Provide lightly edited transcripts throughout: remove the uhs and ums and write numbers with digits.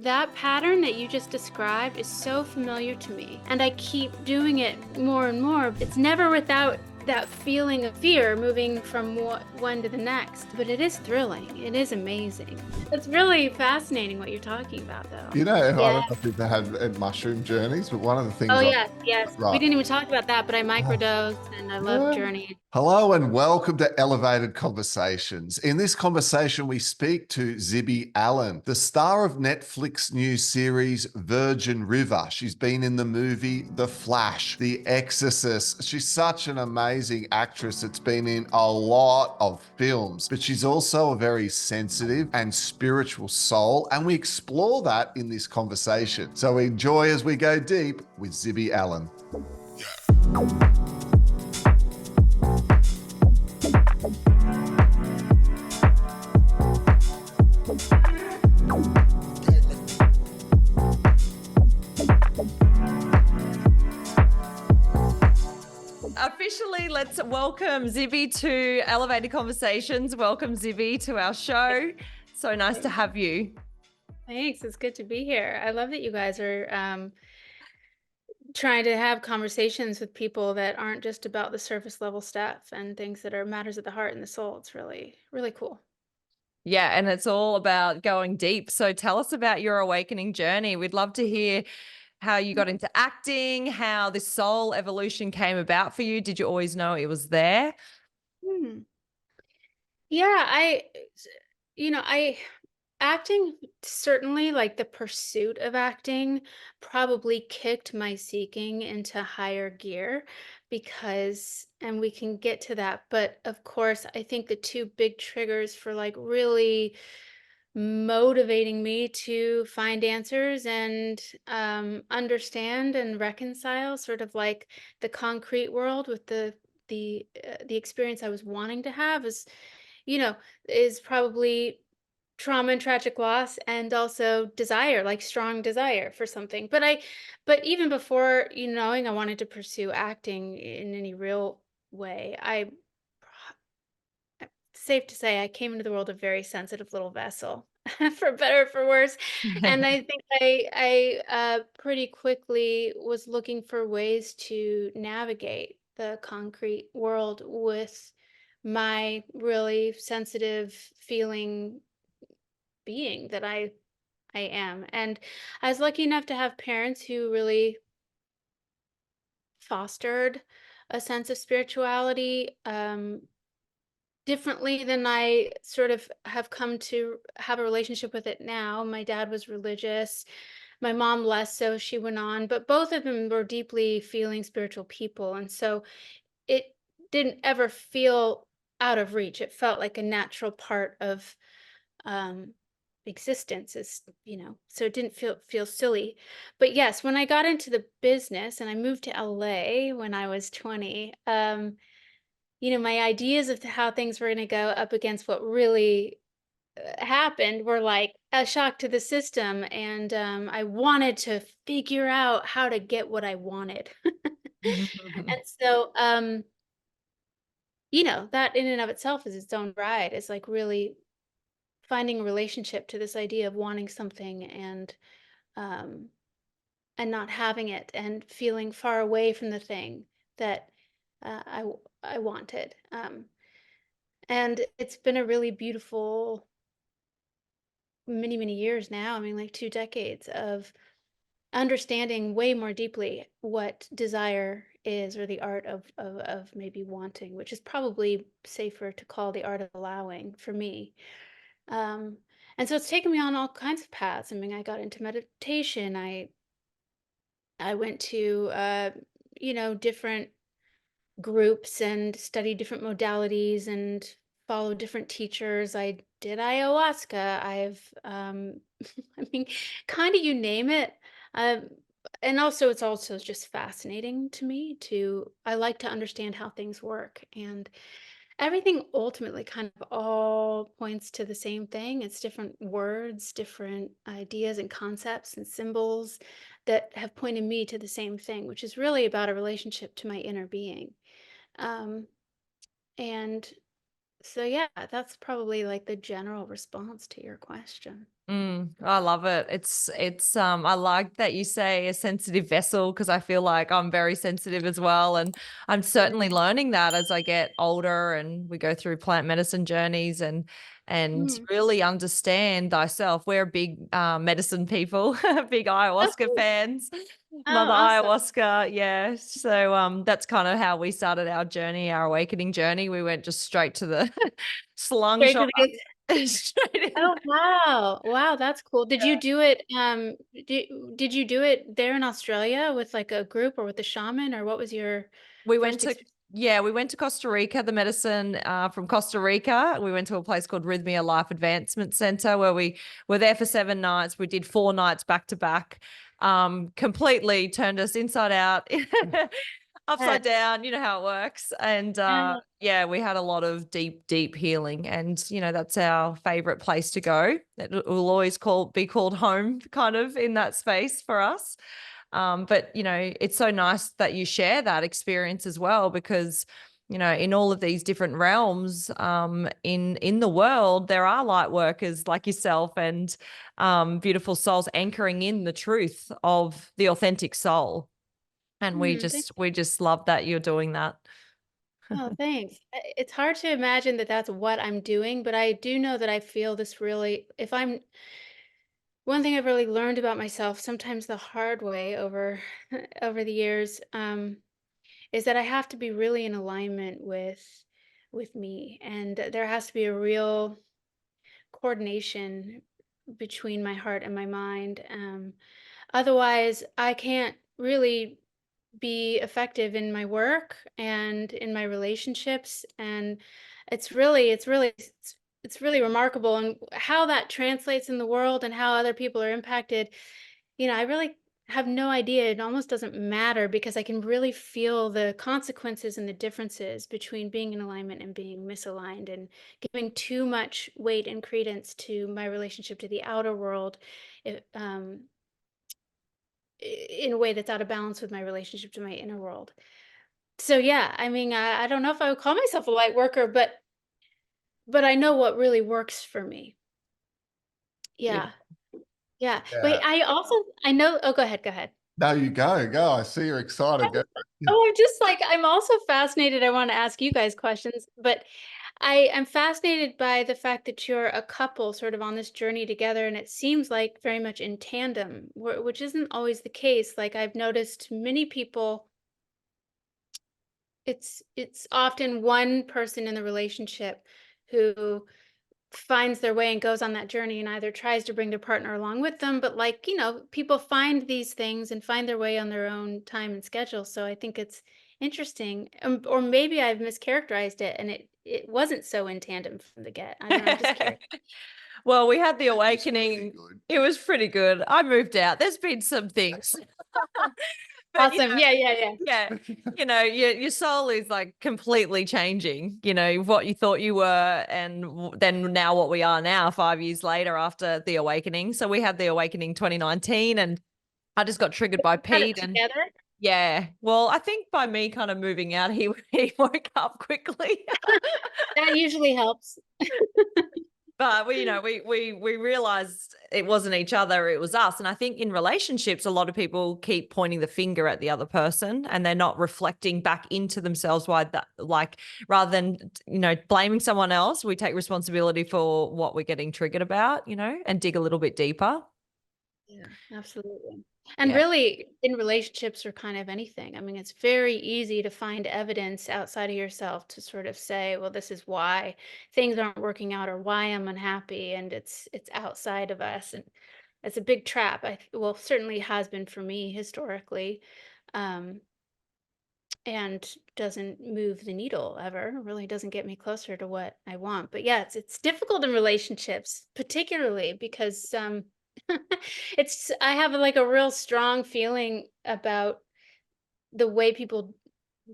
that pattern that you just described is so familiar to me, and I keep doing it more and more. It's never without that feeling of fear moving from one to the next, but it is thrilling. It is amazing. It's really fascinating what you're talking about, though. You know, I don't Yeah. know if you've had mushroom journeys, but one of the Oh, things yes, yes. We right. didn't even talk about that, but I Oh, microdosed and I love yeah. journeying. Hello and welcome to Elevated Conversations. In this conversation, we speak to Zibby Allen, the star of Netflix new series Virgin River. She's been in the movie The Flash, The Exorcist. She's such an amazing actress that's been in a lot of films, but she's also a very sensitive and spiritual soul, and we explore that in this conversation. So enjoy as we go deep with Zibby Allen. Officially, let's welcome Zibby to Elevated Conversations. Welcome, Zibby, to our show. So nice to have you. Thanks. It's good to be here. I love that you guys are trying to have conversations with people that aren't just about the surface level stuff and things that are matters of the heart and the soul. It's really, really cool. Yeah, and it's all about going deep. So tell us about your awakening journey. We'd love to hear how you got into acting, how this soul evolution came about for you. Did you always know it was there? Hmm. Yeah, I acting certainly, like the pursuit of acting probably kicked my seeking into higher gear because, and we can get to that, but of course, I think the two big triggers for like really motivating me to find answers and understand and reconcile sort of like the concrete world with the experience I was wanting to have is probably trauma and tragic loss and also desire, like strong desire for something. But even before knowing I wanted to pursue acting in any real way, safe to say I came into the world a very sensitive little vessel, for better or for worse. And I think I pretty quickly was looking for ways to navigate the concrete world with my really sensitive feeling being that I am. And I was lucky enough to have parents who really fostered a sense of spirituality. Differently than I sort of have come to have a relationship with it now. My dad was religious, my mom less so, she went on, but both of them were deeply feeling spiritual people. And so it didn't ever feel out of reach. It felt like a natural part of um, existence, so it didn't feel silly. But yes, when I got into the business and I moved to LA when I was 20, my ideas of how things were going to go up against what really happened were like a shock to the system. And I wanted to figure out how to get what I wanted. And so, that in and of itself is its own ride. It's like really finding a relationship to this idea of wanting something um, and not having it and feeling far away from the thing that I wanted. And it's been a really beautiful many, many years now. I mean, like 2 decades of understanding way more deeply what desire is, or the art of maybe wanting, which is probably safer to call the art of allowing for me. Um, and so it's taken me on all kinds of paths. I mean, I got into meditation. I went to different groups and studied different modalities and followed different teachers. I did ayahuasca. I mean, kind of you name it. Um, and also, it's also just fascinating to me I like to understand how things work. And everything ultimately kind of all points to the same thing. It's different words, different ideas and concepts and symbols that have pointed me to the same thing, which is really about a relationship to my inner being. Um, and so, yeah, that's probably like the general response to your question. I love it. I like that you say a sensitive vessel, because I feel like I'm very sensitive as well. And I'm certainly learning that as I get older and we go through plant medicine journeys and Mm. really understand thyself. We're big medicine people, big Oh, ayahuasca cool. fans. Oh, Mother awesome. ayahuasca, yeah. So that's kind of how we started our journey, our awakening journey. We went just straight to the Straight to slingshot, the straight in. Oh, wow. Wow, that's cool. Did you do it, did you do it there in Australia with, like, a group or with a shaman, or what was your We went first to experience? Yeah, we went to Costa Rica, the medicine from Costa Rica. We went to a place called Rhythmia Life Advancement Center where we were there for 7 nights. We did 4 nights back to back. Completely turned us inside out, upside down. You know how it works. And Yeah. yeah, we had a lot of deep, deep healing. And, that's our favorite place to go. It will always be called home, kind of, in that space for us. But it's so nice that you share that experience as well, because in all of these different realms in the world, there are light workers like yourself and beautiful souls anchoring in the truth of the authentic soul. And we Thank just we just love that you're doing that. Oh, thanks. It's hard to imagine that that's what I'm doing, but I do know that I feel this really if I'm one thing I've really learned about myself, sometimes the hard way over over the years, is that I have to be really in alignment with me, and there has to be a real coordination between my heart and my mind. Otherwise, I can't really be effective in my work and in my relationships. And it's really remarkable, and how that translates in the world and how other people are impacted. I really have no idea. It almost doesn't matter because I can really feel the consequences and the differences between being in alignment and being misaligned, and giving too much weight and credence to my relationship to the outer world, it, in a way that's out of balance with my relationship to my inner world. So yeah, I mean, I don't know if I would call myself a light worker, but I know what really works for me. Yeah. Beautiful. Yeah. Wait, Yeah. I know. Oh, go ahead. Go ahead. No, you go. I see you're excited. Go. Yeah. Oh, I'm just like, I'm also fascinated. I want to ask you guys questions, but I am fascinated by the fact that you're a couple sort of on this journey together, and it seems like very much in tandem, which isn't always the case. Like, I've noticed many people, it's often one person in the relationship who finds their way and goes on that journey and either tries to bring their partner along with them, but, like, people find these things and find their way on their own time and schedule. So I think it's interesting, or maybe I've mischaracterized it and it wasn't so in tandem from the get. I don't know. I'm just curious. Well, we had the It was pretty awakening. good. It was pretty good. I moved out. There's been some things. But Awesome. Yeah, yeah, yeah. yeah, your soul is like completely changing, what you thought you were, and then now what we are now, 5 years later after the awakening. So we had the awakening 2019, and I just got triggered by Got it Pete. And together. yeah, well, I think by me kind of moving out, he woke up quickly. That usually helps. But we realized it wasn't each other, it was us. And I think in relationships, a lot of people keep pointing the finger at the other person, and they're not reflecting back into themselves why that, like, rather than blaming someone else, we take responsibility for what we're getting triggered about, and dig a little bit deeper. Yeah, absolutely. And Yeah. really, in relationships or kind of anything, I mean, it's very easy to find evidence outside of yourself to sort of say, well, this is why things aren't working out or why I'm unhappy, and it's outside of us. And it's a big trap. Well, certainly has been for me historically. Um, and doesn't move the needle ever, really doesn't get me closer to what I want. But yeah, it's difficult in relationships, particularly because it's I have like a real strong feeling about the way people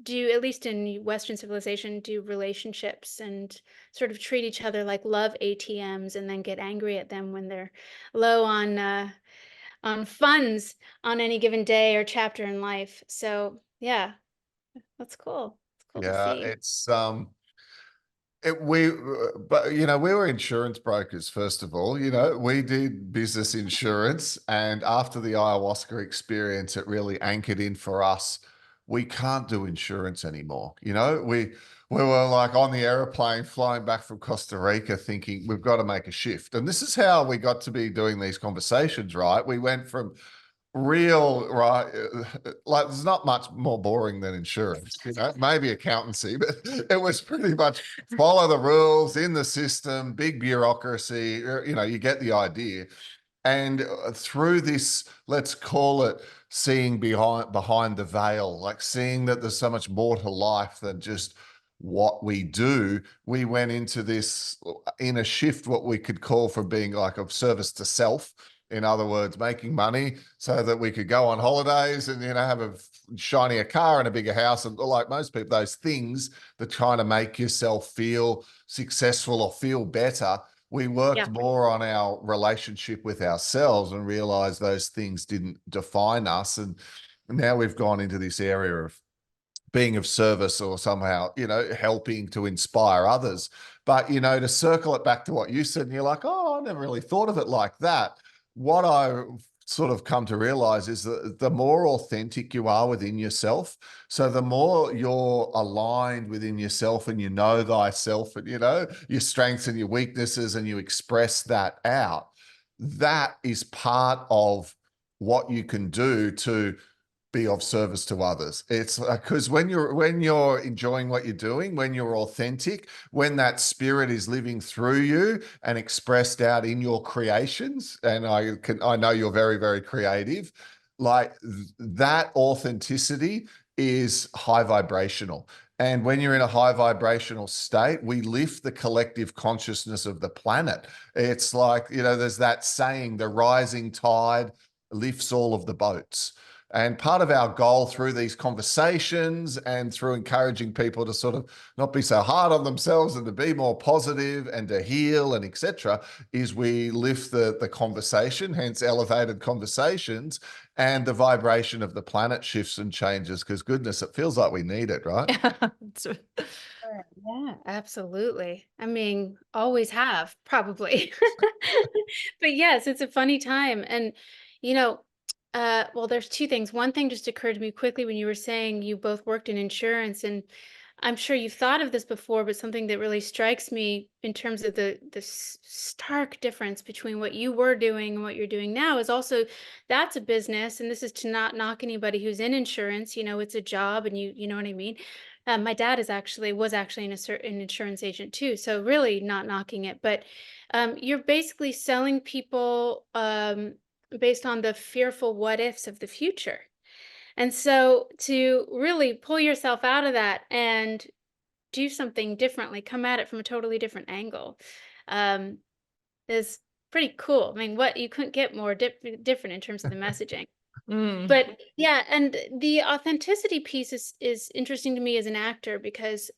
do, at least in Western civilization, do relationships, and sort of treat each other like love ATMs, and then get angry at them when they're low on funds on any given day or chapter in life. So yeah, that's cool. It's cool to Yeah, see. But you know, we were insurance brokers, first of all. You know, we did business insurance. And after the ayahuasca experience, it really anchored in for us. We can't do insurance anymore. You know, we were like on the airplane flying back from Costa Rica thinking we've got to make a shift. And this is how we got to be doing these conversations, right? We went from real right like there's not much more boring than insurance, you know, maybe accountancy, but it was pretty much follow the rules in the system, big bureaucracy, you know, you get the idea. And through this, let's call it seeing behind the veil, like seeing that there's so much more to life than just what we do, we went into this in a shift, what we could call from being like of service to self. In other words, making money so that we could go on holidays and, you know, have a shinier car and a bigger house. And like most people, those things that trying to make yourself feel successful or feel better, we worked Yeah. more on our relationship with ourselves and realized those things didn't define us. And now we've gone into this area of being of service or somehow, you know, helping to inspire others. But, you know, to circle it back to what you said, and you're like, oh, I never really thought of it like that. What I sort of come to realize is that the more authentic you are within yourself, so the more you're aligned within yourself and you know thyself and, you know, your strengths and your weaknesses and you express that out, that is part of what you can do to be of service to others. It's because when you're enjoying what you're doing, when you're authentic, when that spirit is living through you and expressed out in your creations, and I know you're very, very creative, like that authenticity is high vibrational. And when you're in a high vibrational state, we lift the collective consciousness of the planet. It's like, you know, there's that saying, the rising tide lifts all of the boats. And part of our goal through these conversations and through encouraging people to sort of not be so hard on themselves and to be more positive and to heal and etc., is we lift the conversation, hence elevated conversations, and the vibration of the planet shifts and changes because goodness, it feels like we need it, right? Sure. Yeah, absolutely. I mean, always have, probably. But yes, it's a funny time. And, you know, well, there's two things. One thing just occurred to me quickly when you were saying you both worked in insurance, and I'm sure you've thought of this before, but something that really strikes me in terms of the stark difference between what you were doing and what you're doing now is also that's a business, and this is to not knock anybody who's in insurance. You know, it's a job, and you know what I mean. My dad was actually an insurance agent too, so really not knocking it, but you're basically selling people based on the fearful what ifs of the future. And so to really pull yourself out of that and do something differently, come at it from a totally different angle, um, is pretty cool. I mean, what you couldn't get more different in terms of the messaging. Mm. But yeah, and the authenticity piece is interesting to me as an actor because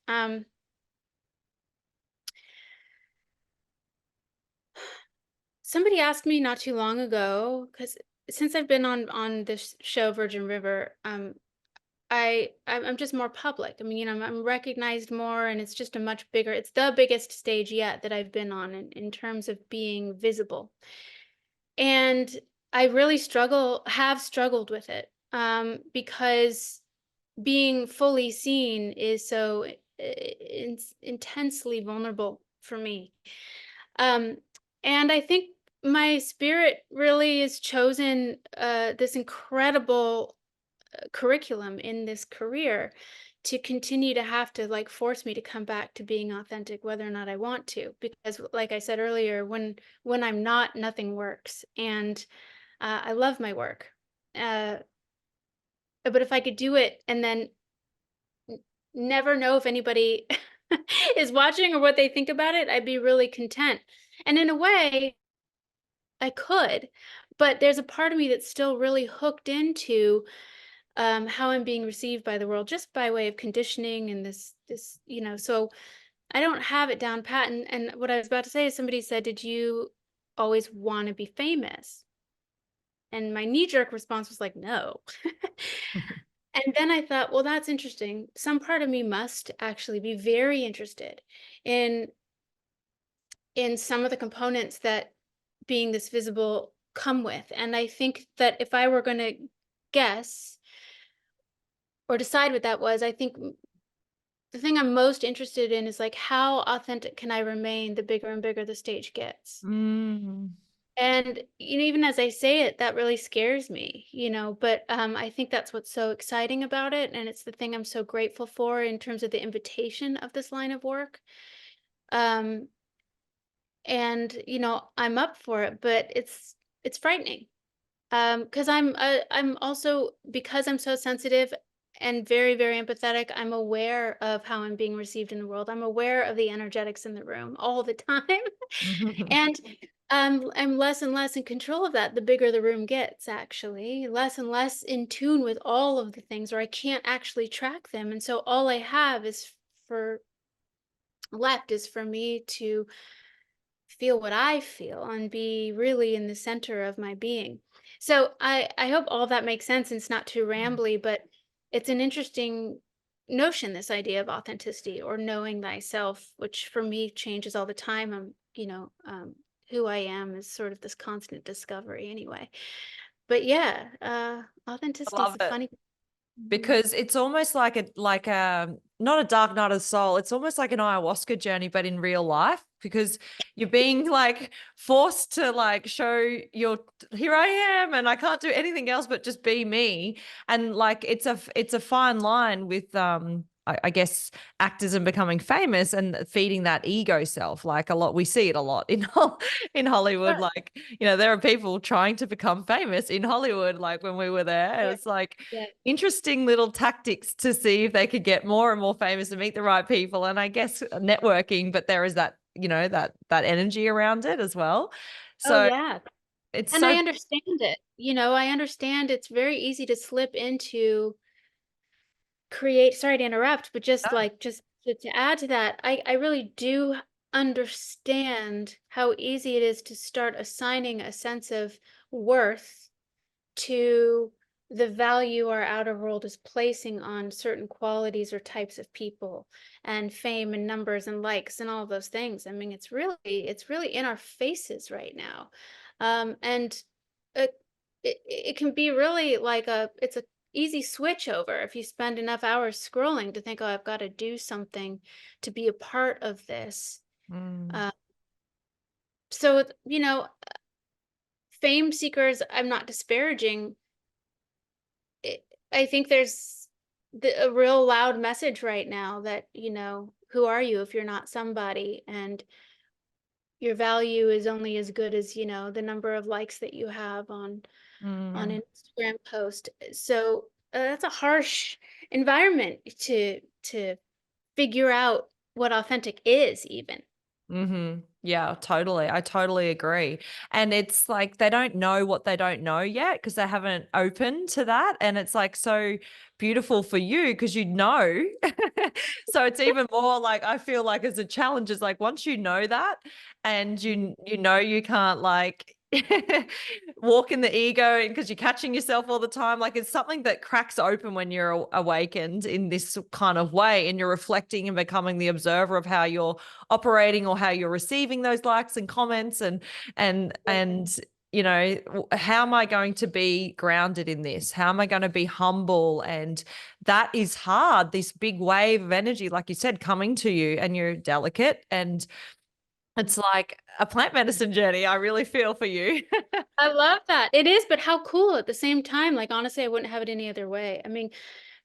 somebody asked me not too long ago, because since I've been on this show Virgin River, I'm just more public. I mean, you know, I'm recognized more, and it's just a much bigger. It's the biggest stage yet that I've been on in terms of being visible, and I really have struggled with it because being fully seen is so intensely vulnerable for me. Um, and I think my spirit really has chosen this incredible curriculum in this career to continue to have to like force me to come back to being authentic whether or not I want to, because like I said earlier, when I'm not, nothing works. And I love my work, uh, but if I could do it and then never know if anybody is watching or what they think about it, I'd be really content. And in a way, I could, but there's a part of me that's still really hooked into how I'm being received by the world just by way of conditioning and this, you know, so I don't have it down pat. And what I was about to say is somebody said, did you always want to be famous? And my knee jerk response was like, no. And then I thought, well, that's interesting. Some part of me must actually be very interested in some of the components that being this visible come with. And I think that if I were going to guess or decide what that was, I think the thing I'm most interested in is like how authentic can I remain the bigger and bigger the stage gets. Mm. And even as I say it, that really scares me, but I think that's what's so exciting about it, and it's the thing I'm so grateful for in terms of the invitation of this line of work. Um, and I'm up for it, but it's frightening. Because I'm also, because I'm so sensitive and very, very empathetic, I'm aware of how I'm being received in the world. I'm aware of the energetics in the room all the time. And I'm less and less in control of that the bigger the room gets, actually. Less and less in tune with all of the things, or I can't actually track them. And so all I have is for left is for me to feel what I feel and be really in the center of my being. So I hope all that makes sense and it's not too rambly, but it's an interesting notion, this idea of authenticity or knowing thyself, which for me changes all the time. Who I am is sort of this constant discovery anyway. But yeah, I authenticity is love a it. funny. Because it's almost like a not a dark night of the soul. It's almost like an ayahuasca journey, but in real life, because you're being like forced to like show your, here I am, and I can't do anything else but just be me. And like it's a fine line with I guess actors and becoming famous and feeding that ego self. Like a lot, we see it a lot in in Hollywood. Like, there are people trying to become famous in Hollywood. Like when we were there, and Yeah, it's like yeah. interesting little tactics to see if they could get more and more famous and meet the right people. And I guess networking, but there is that, that energy around it as well. Oh So yeah. it's And I so understand it. I understand it's very easy to slip into create sorry to interrupt, but just to add to that, I really do understand how easy it is to start assigning a sense of worth to the value our outer world is placing on certain qualities or types of people, and fame and numbers and likes and all of those things. I mean, it's really in our faces right now. And it, it can be really like it's a easy switch over if you spend enough hours scrolling to think, oh, I've got to do something to be a part of this. mm, Uh, so, fame seekers, I'm not disparaging. it, I think there's a real loud message right now that, who are you if you're not somebody? And your value is only as good as, the number of likes that you have on mm. an Instagram post. So that's a harsh environment to figure out what authentic is, even. Mm-hmm. Yeah, totally. I totally agree. And it's like they don't know what they don't know yet because they haven't opened to that. And it's like so beautiful for you because you know. So it's even more like I feel like as a challenge is like once you know that and you know you can't like walk in the ego because you're catching yourself all the time. Like it's something that cracks open when you're awakened in this kind of way and you're reflecting and becoming the observer of how you're operating or how you're receiving those likes and comments and how am I going to be grounded in this? How am I going to be humble? And that is hard, this big wave of energy, like you said, coming to you, and you're delicate, and it's like a plant medicine journey. I really feel for you. I love that. It is, but how cool at the same time. Like, honestly, I wouldn't have it any other way. I mean,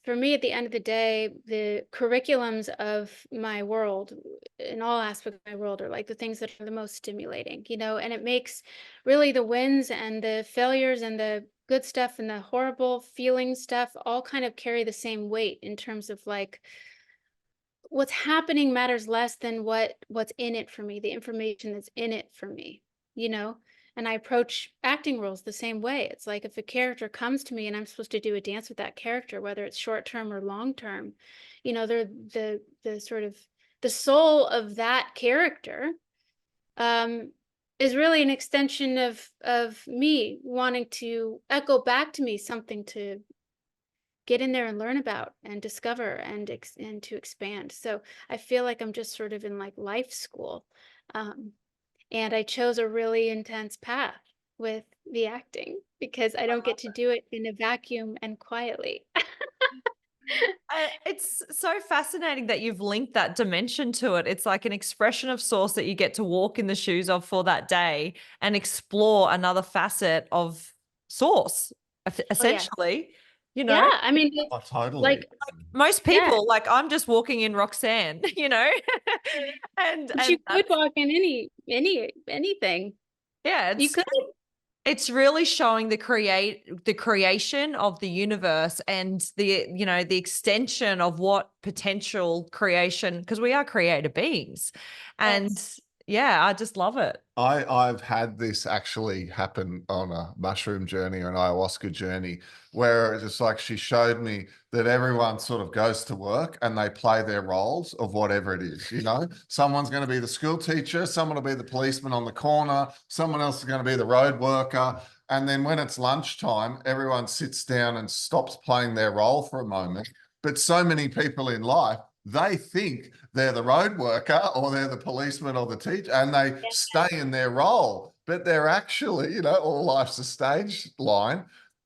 for me, at the end of the day, the curriculums of my world, in all aspects of my world, are like the things that are the most stimulating, and it makes really the wins and the failures and the good stuff and the horrible feeling stuff all kind of carry the same weight in terms of like what's happening matters less than what's in it for me, the information that's in it for me, you know? And I approach acting roles the same way. It's like if a character comes to me and I'm supposed to do a dance with that character, whether it's short term or long term, they're the sort of the soul of that character um is really an extension of me wanting to echo back to me something to get in there and learn about and discover and to expand. So I feel like I'm just sort of in like life school. Um, and I chose a really intense path with the acting because I don't get to do it in a vacuum and quietly. It's so fascinating that you've linked that dimension to it. It's like an expression of source that you get to walk in the shoes of for that day and explore another facet of source, Oh yeah. essentially, you Yeah. know? I mean, Oh, totally. like, Most yeah, people, like I'm just walking in Roxanne, you know? but you And could that's, walk in anything. yeah, You could. it's really showing the creation of the universe and the, you know, the extension of what potential creation, because we are creator beings. And Yes. yeah, I just love it. I've had this actually happen on a mushroom journey or an ayahuasca journey where it's just like she showed me that everyone sort of goes to work and they play their roles of whatever it is. You know, someone's going to be the school teacher, someone will be the policeman on the corner, someone else is going to be the road worker. And then when it's lunchtime, everyone sits down and stops playing their role for a moment. But so many people in life, they think they're the road worker or they're the policeman or the teacher and they Yeah. stay in their role, but they're actually, you know, all life's a stage line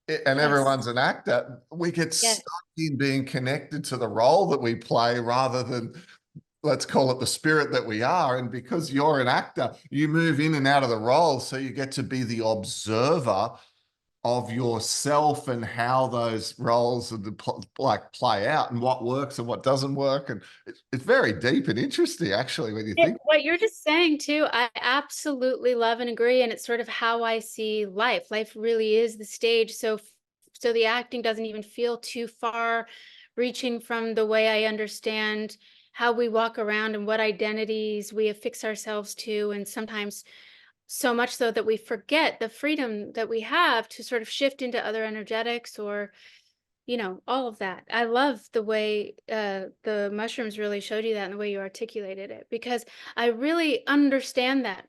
and Yes. everyone's an actor. We get Yes. stuck in being connected to the role that we play rather than, let's call it, the spirit that we are. And because you're an actor, you move in and out of the role. So you get to be the observer of yourself and how those roles like play out and what works and what doesn't work. And it's very deep and interesting, actually, when you think. What you're just saying too, I absolutely love and agree, and it's sort of how I see life. Life really is the stage, so the acting doesn't even feel too far reaching from the way I understand how we walk around and what identities we affix ourselves to, and sometimes so much so that we forget the freedom that we have to sort of shift into other energetics or all of that. I love the way the mushrooms really showed you that and the way you articulated it because I really understand that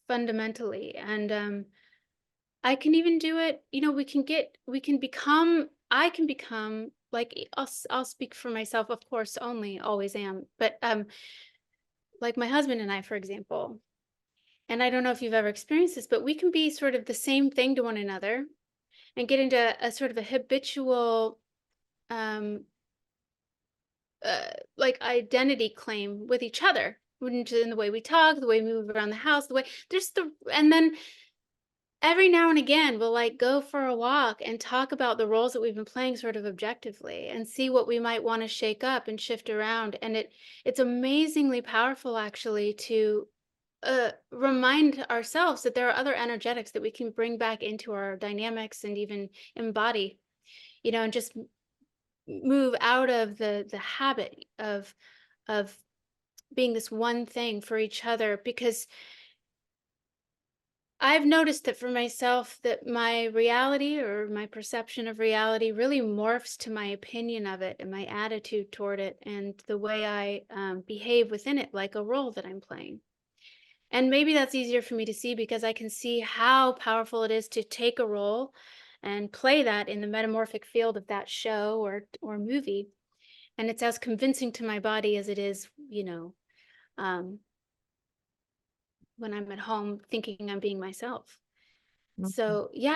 fundamentally. And I can even do it, I can become like I'll speak for myself, of course, only always am, but like my husband and I, for example, and I don't know if you've ever experienced this, but we can be sort of the same thing to one another and get into a sort of a habitual um like identity claim with each other in the way we talk, the way we move around the house, the way and then every now and again we'll like go for a walk and talk about the roles that we've been playing sort of objectively and see what we might want to shake up and shift around. And it's amazingly powerful actually to remind ourselves that there are other energetics that we can bring back into our dynamics and even embody, and just move out of the habit of being this one thing for each other, because I've noticed that for myself that my reality or my perception of reality really morphs to my opinion of it and my attitude toward it and the way I behave within it, like a role that I'm playing. And maybe that's easier for me to see because I can see how powerful it is to take a role and play that in the metamorphic field of that show or movie. And it's as convincing to my body as it is, um, when I'm at home thinking I'm being myself. Mhm. So yeah,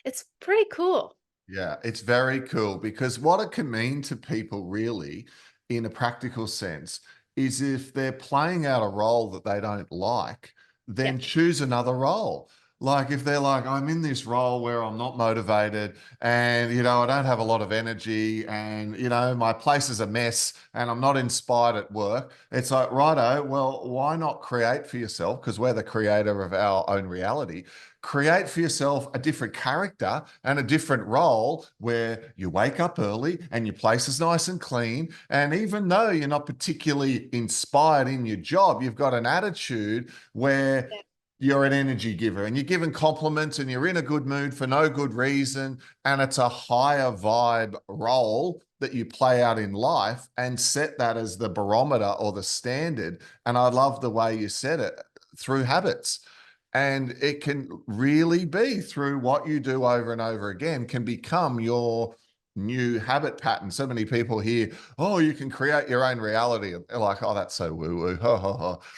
it's pretty cool. Yeah, it's very cool because what it can mean to people really in a practical sense is if they're playing out a role that they don't like, Yeah. then choose another role. Like if they're like, I'm in this role where I'm not motivated and, I don't have a lot of energy and, my place is a mess and I'm not inspired at work. It's like, righto, well, why not create for yourself? Because we're the creator of our own reality. Create for yourself a different character and a different role where you wake up early and your place is nice and clean. And even though you're not particularly inspired in your job, you've got an attitude where Yeah. you're an energy giver and you're giving compliments and you're in a good mood for no good reason. And it's a higher vibe role that you play out in life and set that as the barometer or the standard. And I love the way you said it, through habits. And it can really be through what you do over and over again can become your new habit pattern. So many people hear, oh, you can create your own reality. And they're like, oh, that's so woo-woo.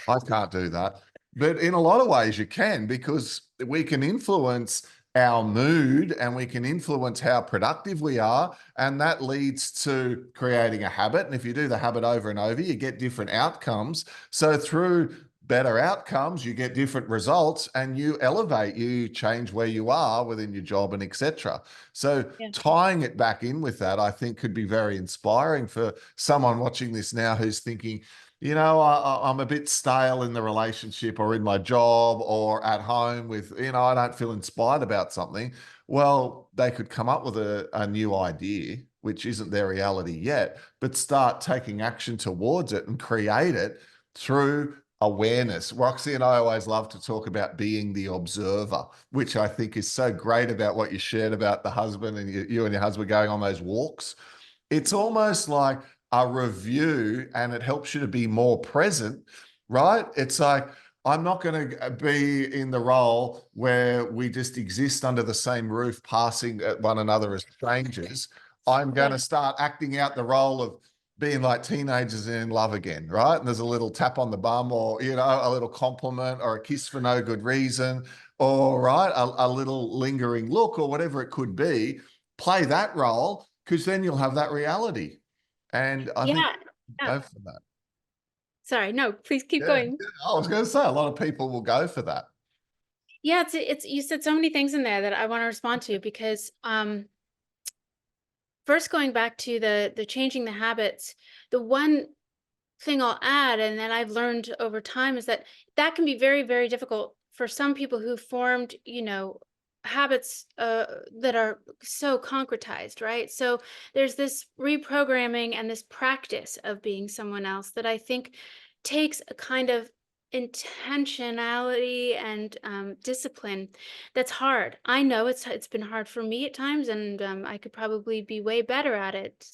I can't do that. But in a lot of ways you can, because we can influence our mood and we can influence how productive we are. And that leads to creating a habit. And if you do the habit over and over, you get different outcomes. So through better outcomes, you get different results, and you elevate, you change where you are within your job and etc. So Yeah. tying it back in with that, I think could be very inspiring for someone watching this now who's thinking, you know, I'm a bit stale in the relationship or in my job or at home with, you know, I don't feel inspired about something. Well, they could come up with a new idea, which isn't their reality yet, but start taking action towards it and create it through awareness. Roxy and I always love to talk about being the observer, which I think is so great about what you shared about the husband and you and your husband going on those walks. It's almost like a review, and it helps you to be more present, right? It's like, I'm not going to be in the role where we just exist under the same roof, passing at one another as strangers. I'm going to start acting out the role of being like teenagers in love again, right? And there's a little tap on the bum, or, you know, a little compliment or a kiss for no good reason, or, right, a little lingering look or whatever it could be. Play that role, because then you'll have that reality. And I think Yeah. Yeah. go for that. Sorry, no, please keep Yeah, going. I was going to say a lot of people will go for that. Yeah, it's you said so many things in there that I want to respond to, because first, going back to the changing the habits, the one thing I'll add, and that I've learned over time, is that that can be very, very difficult for some people who formed, habits that are so concretized, right? So there's this reprogramming and this practice of being someone else that I think takes a kind of intentionality and discipline that's hard. I know it's been hard for me at times, and I could probably be way better at it.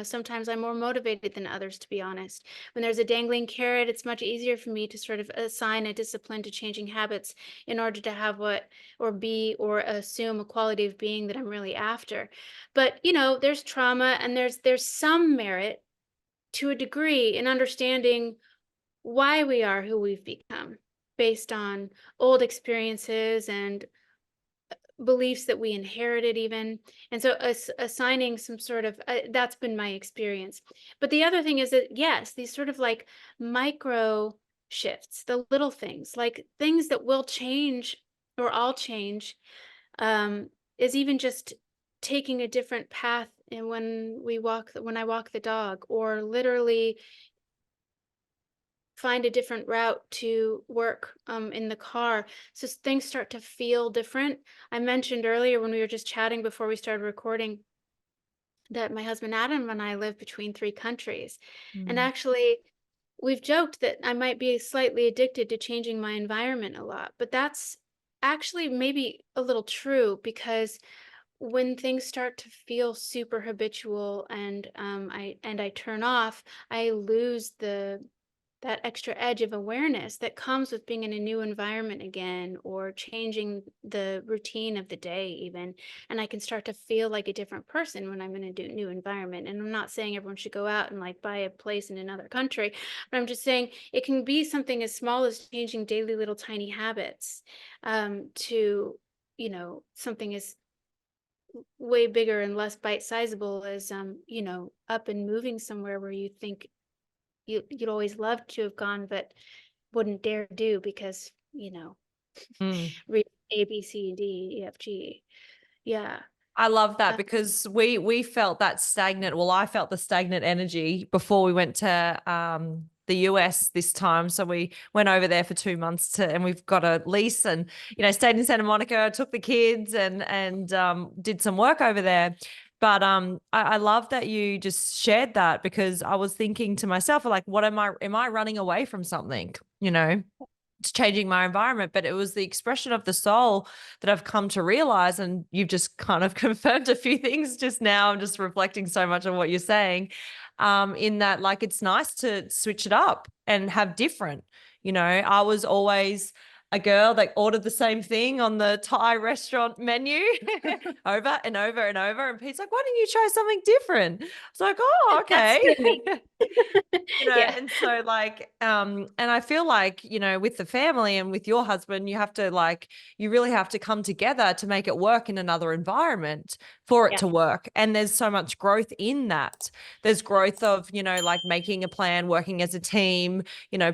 Sometimes I'm more motivated than others, to be honest. When there's a dangling carrot, it's much easier for me to sort of assign a discipline to changing habits in order to have what, or be, or assume a quality of being that I'm really after. But there's trauma, and there's some merit to a degree in understanding why we are who we've become based on old experiences and beliefs that we inherited even. And so assigning some sort of that's been my experience. But the other thing is that, yes, these sort of like micro shifts, the little things, like things that will change, or I'll change, is even just taking a different path. And when I walk the dog, or literally find a different route to work in the car, so things start to feel different. I mentioned earlier, when we were just chatting before we started recording, that my husband Adam and I live between 3 countries. And Mm. actually, we've joked that I might be slightly addicted to changing my environment a lot, but that's actually maybe a little true, because when things start to feel super habitual, and I turn off, I lose that extra edge of awareness that comes with being in a new environment again, or changing the routine of the day even. And I can start to feel like a different person when I'm in a new environment. And I'm not saying everyone should go out and like buy a place in another country, but I'm just saying it can be something as small as changing daily little tiny habits, to something as way bigger and less bite-sizable as up and moving somewhere where you think you'd always love to have gone, but wouldn't dare do because, Mm. read A, B, C, D, E, F, G. Yeah. I love that, Uh, because we felt that stagnant. Well, I felt the stagnant energy before we went to the US this time. So we went over there for 2 months and we've got a lease, and stayed in Santa Monica, took the kids, and did some work over there. But I love that you just shared that, because I was thinking to myself, like, what am I running away from something? Changing my environment, but it was the expression of the soul that I've come to realize. And you've just kind of confirmed a few things just now. I'm just reflecting so much on what you're saying, in that, like, it's nice to switch it up and have different. I was always a girl that ordered the same thing on the Thai restaurant menu over and over and over. And Pete's like, why don't you try something different? It's like, oh, That's okay. still me. Yeah. And so like, and I feel like, with the family and with your husband, you have to like, you really have to come together to make it work in another environment for it Yeah. to work. And there's so much growth in that. There's growth of, like making a plan, working as a team,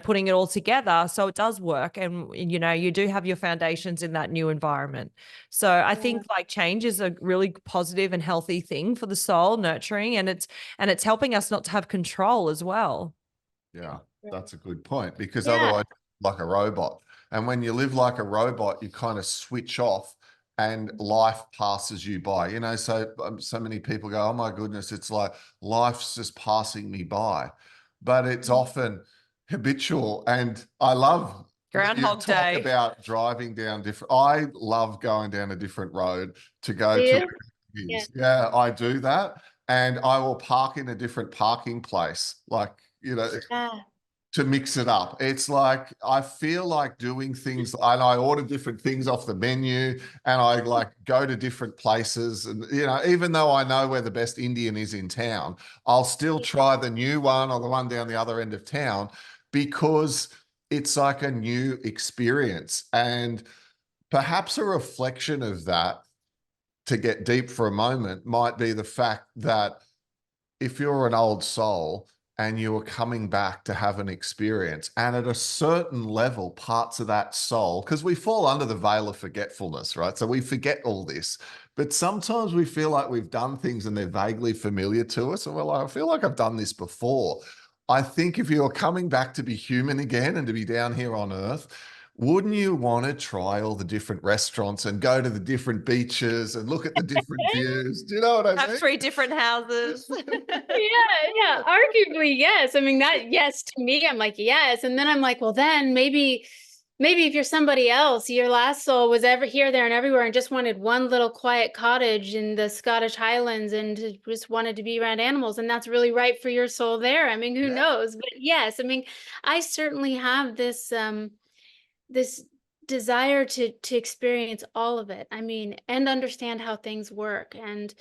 putting it all together so it does work. And, you do have your foundations in that new environment. So I think like change is a really positive and healthy thing for the soul, nurturing, and it's helping us not to have control as well. Yeah, that's a good point, because Yeah. otherwise, like a robot. And when you live like a robot, you kind of switch off and life passes you by. So many people go, oh my goodness, it's like life's just passing me by. But it's often habitual. And I love that you Groundhog talk Day. about driving down different. I love going down a different road to go Do to you? where it Yeah. is. Yeah, I do that. And I will park in a different parking place. Like, Ah, to mix it up. It's like I feel like doing things, and I order different things off the menu, and I like go to different places. And even though I know where the best Indian is in town, I'll still try the new one or the one down the other end of town, because it's like a new experience. And perhaps a reflection of that, to get deep for a moment, might be the fact that if you're an old soul and you are coming back to have an experience, and at a certain level, parts of that soul, because we fall under the veil of forgetfulness, right? So we forget all this, but sometimes we feel like we've done things and they're vaguely familiar to us. And we're like, I feel like I've done this before. I think if you're coming back to be human again and to be down here on earth, wouldn't you want to try all the different restaurants and go to the different beaches and look at the different views? Do you know what I Have mean? 3 different houses. yeah. Arguably, yes. I mean, that, yes, to me, I'm like, yes. And then I'm like, well, then maybe if you're somebody else, your last soul was ever here, there, and everywhere, and just wanted one little quiet cottage in the Scottish Highlands and just wanted to be around animals, and that's really right for your soul there. I mean, who knows? But yes, I mean, I certainly have this desire to experience all of it. I mean, and understand how things work. And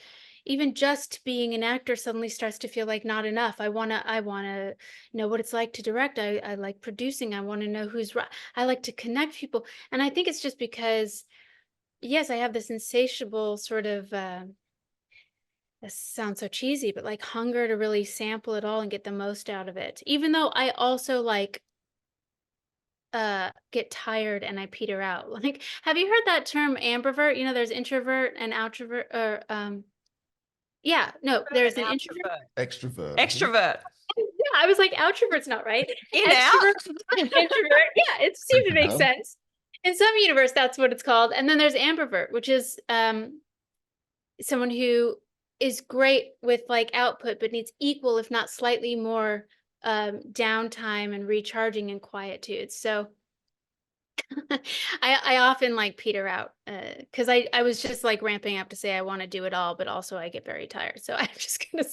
even just being an actor suddenly starts to feel like not enough. I wanna know what it's like to direct. I like producing. I want to know who's right. I like to connect people. And I think it's just because, yes, I have this insatiable sort of this sounds so cheesy, but like hunger to really sample it all and get the most out of it. Even though I also like get tired and I peter out. Like, have you heard that term ambivert? There's introvert and outrovert, or yeah, no, there's an introvert. Extrovert. Extrovert. Yeah, I was like, outrovert's not right. In out. Extrovert, introvert. Yeah, it seemed to make Hell. sense. In some universe, that's what it's called. And then there's ambivert, which is someone who is great with like output, but needs equal, if not slightly more, downtime and recharging and quietude. So I often like peter out, because I was just like ramping up to say I want to do it all, but also I get very tired. So I'm just gonna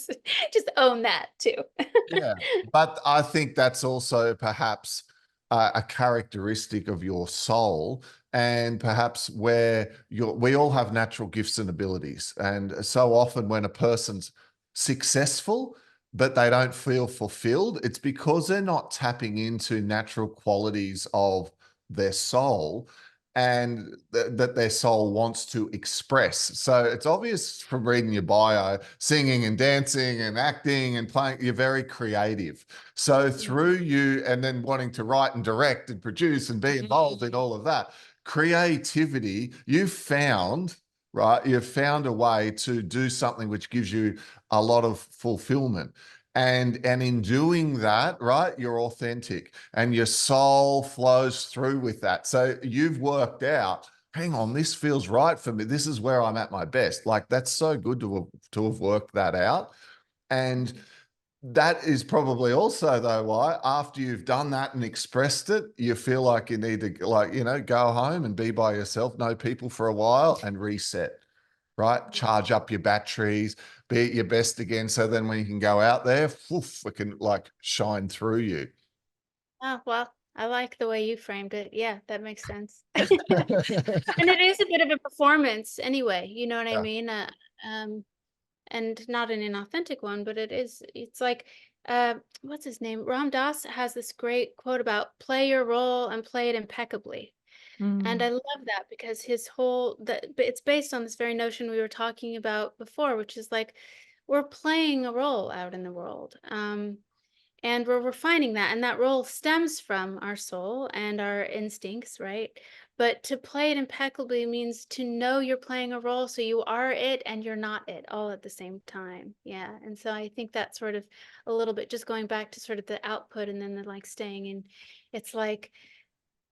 just own that too. Yeah, but I think that's also perhaps a characteristic of your soul, and perhaps where we all have natural gifts and abilities. And so often when a person's successful, but they don't feel fulfilled, it's because they're not tapping into natural qualities of their soul, and that their soul wants to express. So it's obvious from reading your bio, singing and dancing and acting and playing, you're very creative. So through you, and then wanting to write and direct and produce and be involved in all of that, creativity, right? You've found a way to do something which gives you a lot of fulfillment. And in doing that, right, you're authentic and your soul flows through with that. So you've worked out, hang on, this feels right for me. This is where I'm at my best. Like, that's so good to have worked that out. And that is probably also, though, why after you've done that and expressed it, you feel like you need to, like, go home and be by yourself, know people for a while, and reset, right? Charge up your batteries, be at your best again. So then when you can go out there, it can like shine through you. Oh, well, I like the way you framed it. Yeah, that makes sense. And it is a bit of a performance anyway, you know what I Yeah. mean? And not an inauthentic one, but it's like, what's his name? Ram Dass has this great quote about play your role and play it impeccably. And Mm. I love that because his whole but it's based on this very notion we were talking about before, which is like we're playing a role out in the world. And we're refining that, and that role stems from our soul and our instincts, right? But to play it impeccably means to know you're playing a role, so you are it and you're not it all at the same time. Yeah. And so I think that's sort of a little bit just going back to sort of the output and then the like staying in. It's like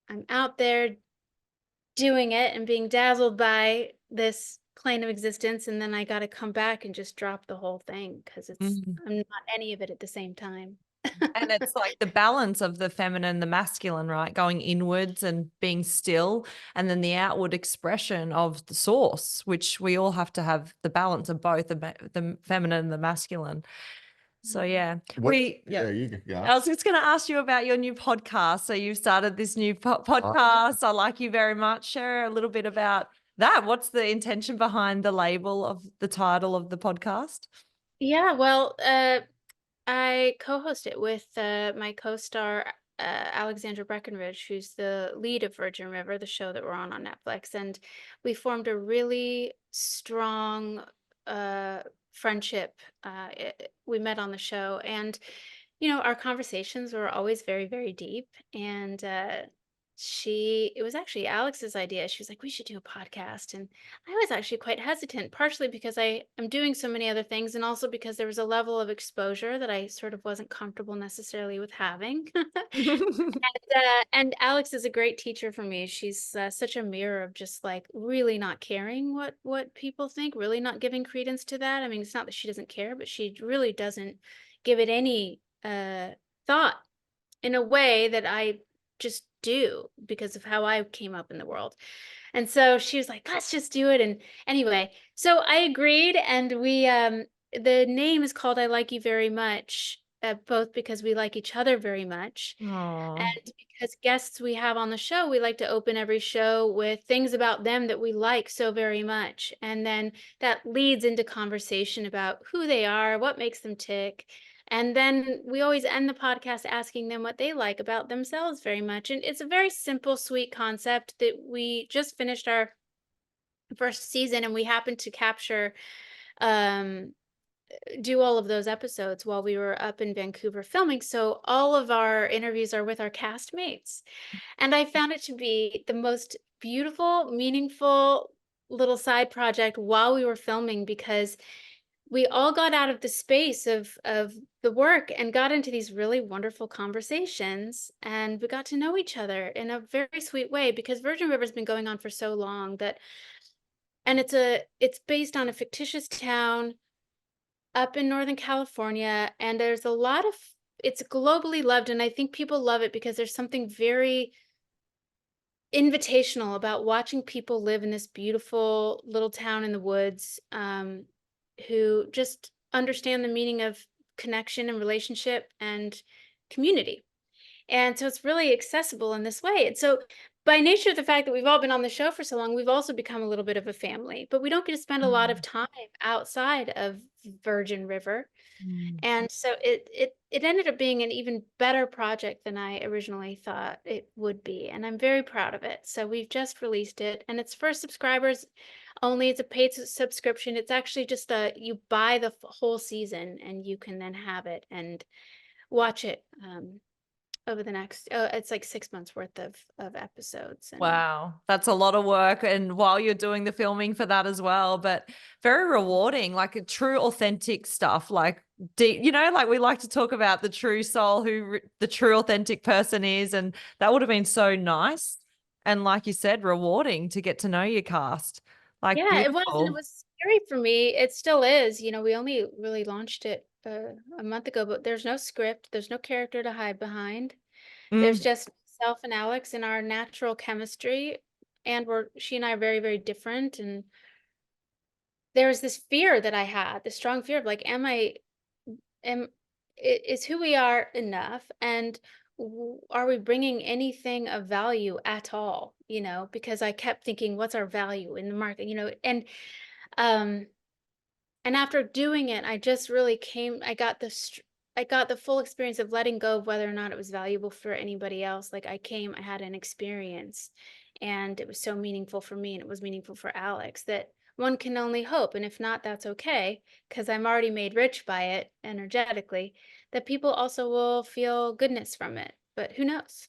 I'm out there doing it and being dazzled by this plane of existence, and then I got to come back and just drop the whole thing because Mm. I'm not any of it at the same time. And it's like the balance of the feminine, the masculine, right? Going inwards and being still, and then the outward expression of the source, which we all have to have the balance of both the feminine and the masculine. So yeah, Yeah, you can go. I was just going to ask you about your new podcast. So you've started this new podcast. I like you very much. Share a little bit about that. What's the intention behind the label of the title of the podcast? Yeah, well, I co-host it with my co-star Alexandra Breckenridge, who's the lead of Virgin River, the show that we're on Netflix, and we formed a really strong friendship. We met on the show, and our conversations were always very, very deep. And it was actually Alex's idea. She was like, "We should do a podcast," and I was actually quite hesitant, partially because I am doing so many other things, and also because there was a level of exposure that I sort of wasn't comfortable necessarily with having. And Alex is a great teacher for me. She's such a mirror of just like really not caring what people think, really not giving credence to that. I mean, it's not that she doesn't care, but she really doesn't give it any thought in a way that I just do because of how I came up in the world. And so she was like, let's just do it. And anyway, so I agreed, and the name is called I Like You Very Much, both because we like each other very much. Oh, And because guests we have on the show, we like to open every show with things about them that we like so very much. And then that leads into conversation about who they are, what makes them tick. And then we always end the podcast asking them what they like about themselves very much. And it's a very simple, sweet concept that we just finished our first season, and we happened to um, do all of those episodes while we were up in Vancouver filming. So all of our interviews are with our castmates. And I found it to be the most beautiful, meaningful little side project while we were filming, because we all got out of the space of the work and got into these really wonderful conversations, and we got to know each other in a very sweet way, because Virgin River's been going on for so long that, and it's based on a fictitious town up in Northern California, and there's a lot of it's globally loved, and I think people love it because there's something very invitational about watching people live in this beautiful little town in the woods, who just understand the meaning of connection and relationship and community. And so it's really accessible in this way. And so, by nature of the fact that we've all been on the show for so long, we've also become a little bit of a family, but we don't get to spend a lot of time outside of Virgin River. mm. And so it ended up being an even better project than I originally thought it would be, and I'm very proud of it. So we've just released it, and it's for subscribers only. It's a paid subscription. It's actually just you buy the whole season, and you can then have it and watch it over the next. It's like 6 months worth of episodes, and Wow, that's a lot of work. And while you're doing the filming for that as well, but very rewarding, like a true authentic stuff, like deep, like we like to talk about the true soul, the true authentic person is. And that would have been so nice. And like you said, rewarding to get to know your cast. Like yeah, it was, and it beautiful. was scary for me. It still is. We only really launched it a month ago, but there's no script, there's no character to hide behind. There's Mm. just myself and Alex and our natural chemistry, and she and I are very, very different. And there was this fear that I had, this strong fear of like, am is who we are enough? And are we bringing anything of value at all? Because I kept thinking, what's our value in the market? Um, and after doing it, I just really I got the full experience of letting go of whether or not it was valuable for anybody else. Like I had an experience, and it was so meaningful for me, and it was meaningful for Alex, that one can only hope, and if not, that's okay, because I'm already made rich by it energetically, that people also will feel goodness from it. But who knows?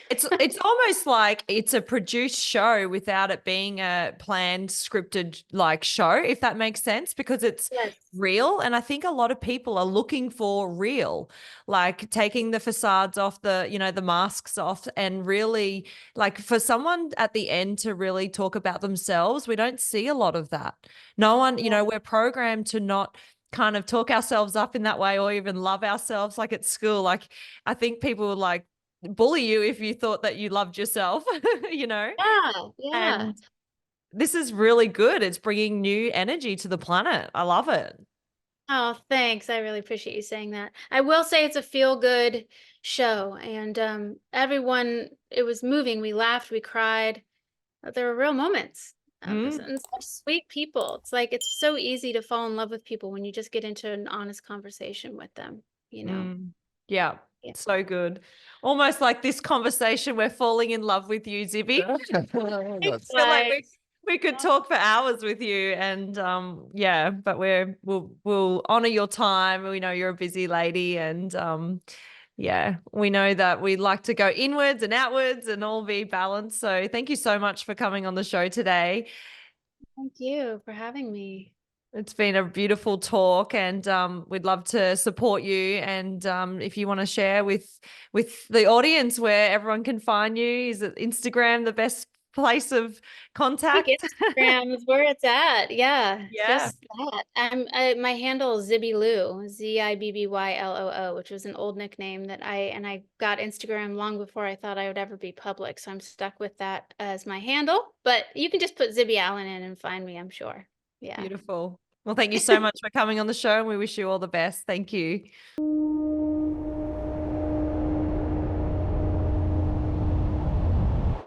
It's almost like it's a produced show without it being a planned scripted like show, if that makes sense, because it's Yes. real. And I think a lot of people are looking for real, like taking the facades off, the masks off, and really like for someone at the end to really talk about themselves. We don't see a lot of that. No one, Yeah. we're programmed to not kind of talk ourselves up in that way or even love ourselves like at school. Like I think people like bully you if you thought that you loved yourself, Yeah. Yeah. and this is really good. It's bringing new energy to the planet. I love it. Oh, thanks. I really appreciate you saying that. I will say it's a feel-good show, and everyone, it was moving. We laughed, we cried. There were real moments. Mm, And such sweet people. It's like it's so easy to fall in love with people when you just get into an honest conversation with them. mm. Yeah, Yeah. so good. Almost like this conversation, we're falling in love with you, Zibby. I That's feel like we Thanks. we could talk for hours with you, and yeah, but we'll honor your time. We know you're a busy lady, and yeah, we know that we like to go inwards and outwards and all be balanced. So thank you so much for coming on the show today. Thank you for having me. It's been a beautiful talk, and we'd love to support you. And if you want to share with the audience where everyone can find you, is it Instagram the best place of I think contact? Instagram is where it's at. Yeah, Yeah, just that. My handle is Zibby Lou, Zibbylloo, which was an old nickname that I got Instagram long before I thought I would ever be public. So I'm stuck with that as my handle. But you can just put Zibby Allen in and find me, I'm sure. Yeah. beautiful. Well, thank you so much for coming on the show, and we wish you all the best. Thank you.